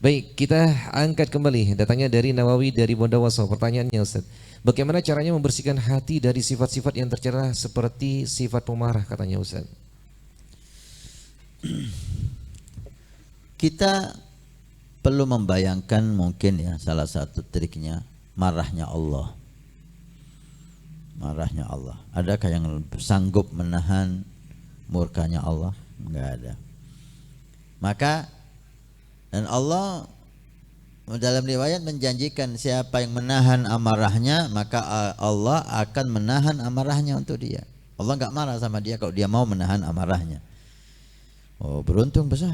Baik, kita angkat kembali datangnya dari Nawawi dari Bondowoso. Pertanyaannya Ustaz, bagaimana caranya membersihkan hati dari sifat-sifat yang tercela seperti sifat pemarah katanya Ustaz? Kita perlu membayangkan mungkin ya salah satu triknya marahnya Allah. Marahnya Allah. Adakah yang sanggup menahan murkanya Allah? Enggak ada. Maka dan Allah dalam riwayat menjanjikan siapa yang menahan amarahnya maka Allah akan menahan amarahnya untuk dia. Allah enggak marah sama dia kalau dia mau menahan amarahnya. Oh, beruntung besar.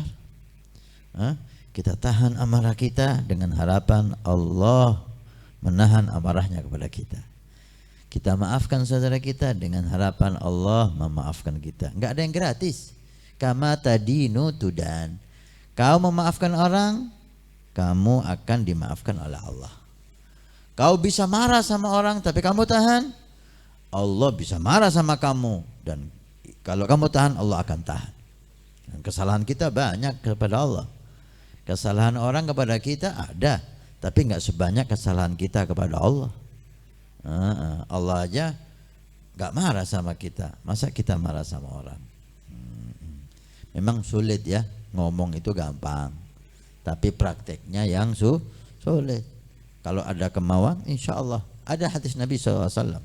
Kita tahan amarah kita dengan harapan Allah menahan amarahnya kepada kita. Kita maafkan saudara kita dengan harapan Allah memaafkan kita. Enggak ada yang gratis. Kama tadinu tudan. Kau memaafkan orang, kamu akan dimaafkan oleh Allah. Kau bisa marah sama orang tapi kamu tahan, Allah bisa marah sama kamu, dan kalau kamu tahan Allah akan tahan. Dan kesalahan kita banyak kepada Allah. Kesalahan orang kepada kita ada, tapi enggak sebanyak kesalahan kita kepada Allah. Allah aja enggak marah sama kita, masa kita marah sama orang? Memang sulit ya, ngomong itu gampang, tapi prakteknya yang sulit. Kalau ada kemauan, insya Allah. Ada hadis Nabi SAW.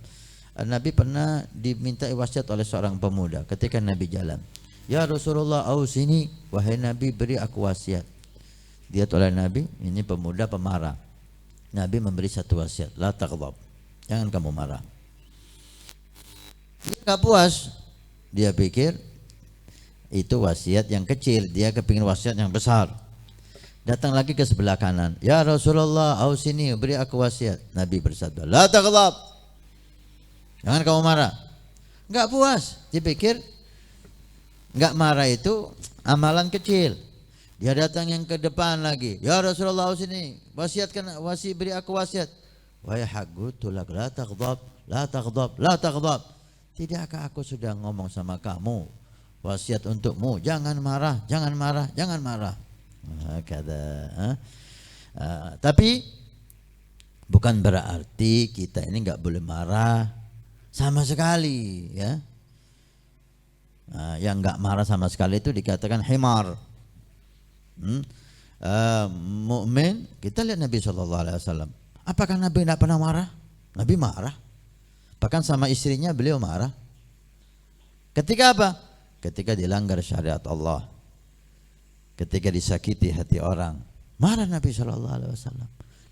Nabi pernah diminta wasiat oleh seorang pemuda ketika Nabi jalan. Ya Rasulullah, ausini, wahai Nabi beri aku wasiat. Lihat oleh Nabi, ini pemuda pemarah. Nabi memberi satu wasiat, la taghdab, jangan kamu marah. Dia gak puas, dia pikir itu wasiat yang kecil, dia kepingin wasiat yang besar. Datang lagi ke sebelah kanan, ya Rasulullah, ausini, beri aku wasiat. Nabi bersabda, la taghdab, jangan kamu marah. Gak puas, dia pikir gak marah itu amalan kecil. Dia datang yang ke depan lagi, ya Rasulullah, ausini, wasiatkan, beri aku wasiat. Wahai haqutulak, la taghdab, la taghdab, la taghdab. Tidakkah aku sudah ngomong sama kamu, wasiat untukmu, jangan marah, jangan marah, jangan marah. Tapi bukan berarti kita ini enggak boleh marah sama sekali, ya. Yang enggak marah sama sekali itu dikatakan himar. Mukmin, kita lihat Nabi SAW. Apakah Nabi tidak pernah marah? Nabi marah. Bahkan sama istrinya beliau marah. Ketika apa? Ketika dilanggar syariat Allah, ketika disakiti hati orang, marah Nabi SAW.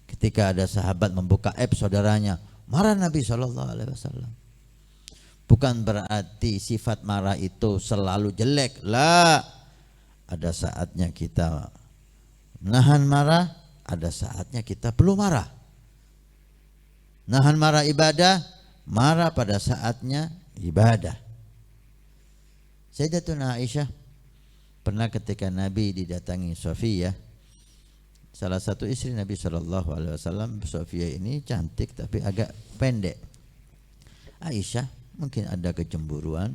Ketika ada sahabat membuka aib saudaranya, marah Nabi SAW. Bukan berarti sifat marah itu selalu jelek, lah. Ada saatnya kita menahan marah, ada saatnya kita perlu marah. Nahan marah ibadah, marah pada saatnya ibadah. Sayyidatuna Aisyah pernah ketika Nabi didatangi Sofiyah, salah satu istri Nabi SAW. Sofiyah ini cantik tapi agak pendek. Aisyah mungkin ada kecemburuan,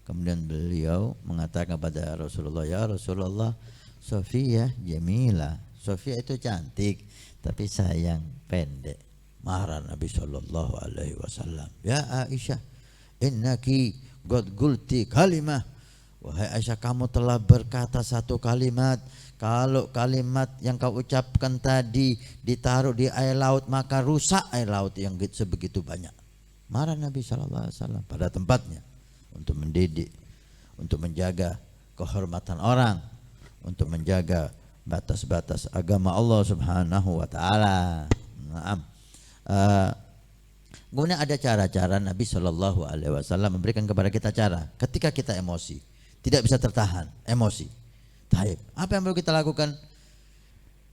kemudian beliau mengatakan kepada Rasulullah, ya Rasulullah, Sofiyah jamila, Sofiyah itu cantik tapi sayang pendek. Marah Nabi SAW. Ya Aisyah, innaki qad qulti kalimah. Wahai Aisyah, kamu telah berkata satu kalimat. Kalau kalimat yang kau ucapkan tadi ditaruh di air laut, maka rusak air laut yang sebegitu banyak. Marah Nabi SAW pada tempatnya, untuk mendidik, untuk menjaga kehormatan orang, untuk menjaga batas-batas agama Allah Subhanahu wa taala. Naam. Kemudian ada cara-cara Nabi SAW memberikan kepada kita cara ketika kita emosi, tidak bisa tertahan emosi. Taib. Apa yang perlu kita lakukan?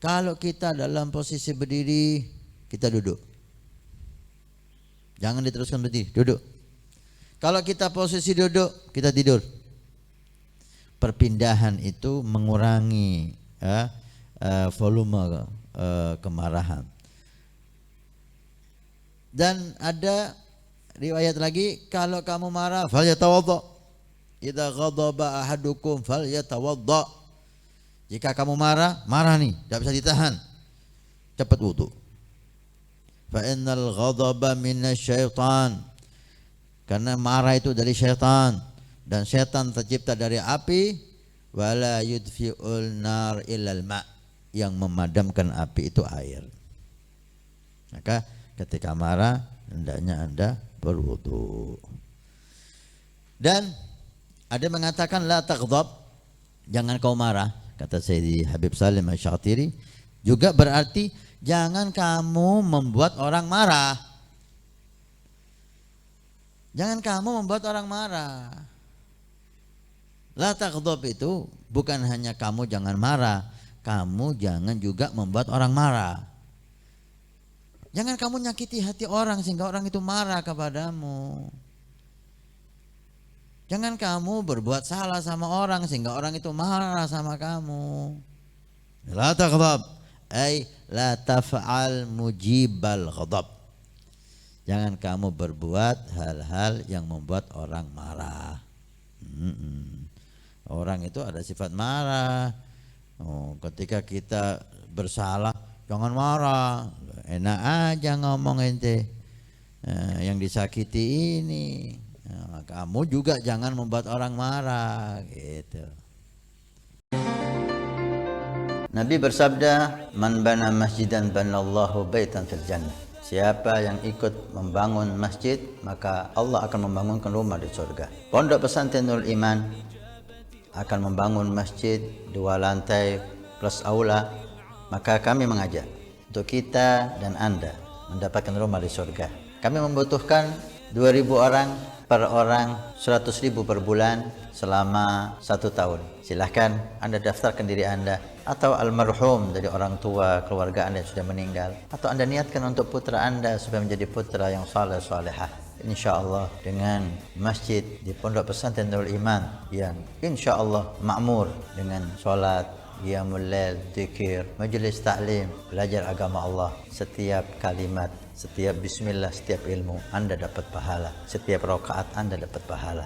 Kalau kita dalam posisi berdiri, kita duduk. Jangan diteruskan berdiri, duduk. Kalau kita posisi duduk, kita tidur. Perpindahan itu mengurangi volume kemarahan. Dan ada riwayat lagi, kalau kamu marah, falyatawadda. Idza ghadaba ahadukum falyatawadda. Jika kamu marah, marah nih, tidak bisa ditahan. Cepat wudu. Fa innal ghadaba minasyaitan. Karena marah itu dari syaitan, dan syaitan tercipta dari api. Wala yudfi'ul nar illal ma'. Yang memadamkan api itu air. Maka ketika marah hendaknya Anda berwudu. Dan ada mengatakan la taghdab, jangan kau marah, kata Sayyidi Habib Salim Asy-Syatiri, juga berarti jangan kamu membuat orang marah. Jangan kamu membuat orang marah. La taghdab itu bukan hanya kamu jangan marah, kamu jangan juga membuat orang marah. Jangan kamu nyakiti hati orang sehingga orang itu marah kepadamu. Jangan kamu berbuat salah sama orang sehingga orang itu marah sama kamu. La taghdab, ay la taf'al mujibal ghadab. Jangan kamu berbuat hal-hal yang membuat orang marah. Orang itu ada sifat marah. Ketika kita bersalah, jangan marah. Enak aja ngomong ente. Yang disakiti ini. Kamu juga jangan membuat orang marah, gitu. Nabi bersabda, "Man bana masjidan banallahu baitan fil jannah." Siapa yang ikut membangun masjid, maka Allah akan membangunkan rumah di surga. Pondok Pesantren Nurul Iman akan membangun masjid 2 lantai plus aula. Maka kami mengajak untuk kita dan Anda mendapatkan rumah di surga. Kami membutuhkan 2.000 orang, per orang 100.000 per bulan selama 1 tahun. Silahkan Anda daftarkan diri Anda atau almarhum dari orang tua keluarga Anda yang sudah meninggal, atau Anda niatkan untuk putra Anda supaya menjadi putra yang saleh salehah. InsyaAllah dengan masjid di Pondok Pesantren Nurul Iman yang insyaAllah makmur dengan sholat, qiyamul lail, zikir, majelis taklim, belajar agama Allah. Setiap kalimat, setiap bismillah, setiap ilmu Anda dapat pahala. Setiap rakaat Anda dapat pahala.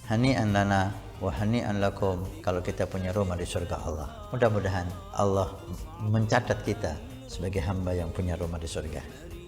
Hani'an lana wa hani'an lakum kalau kita punya rumah di surga Allah. Mudah-mudahan Allah mencatat kita sebagai hamba yang punya rumah di surga.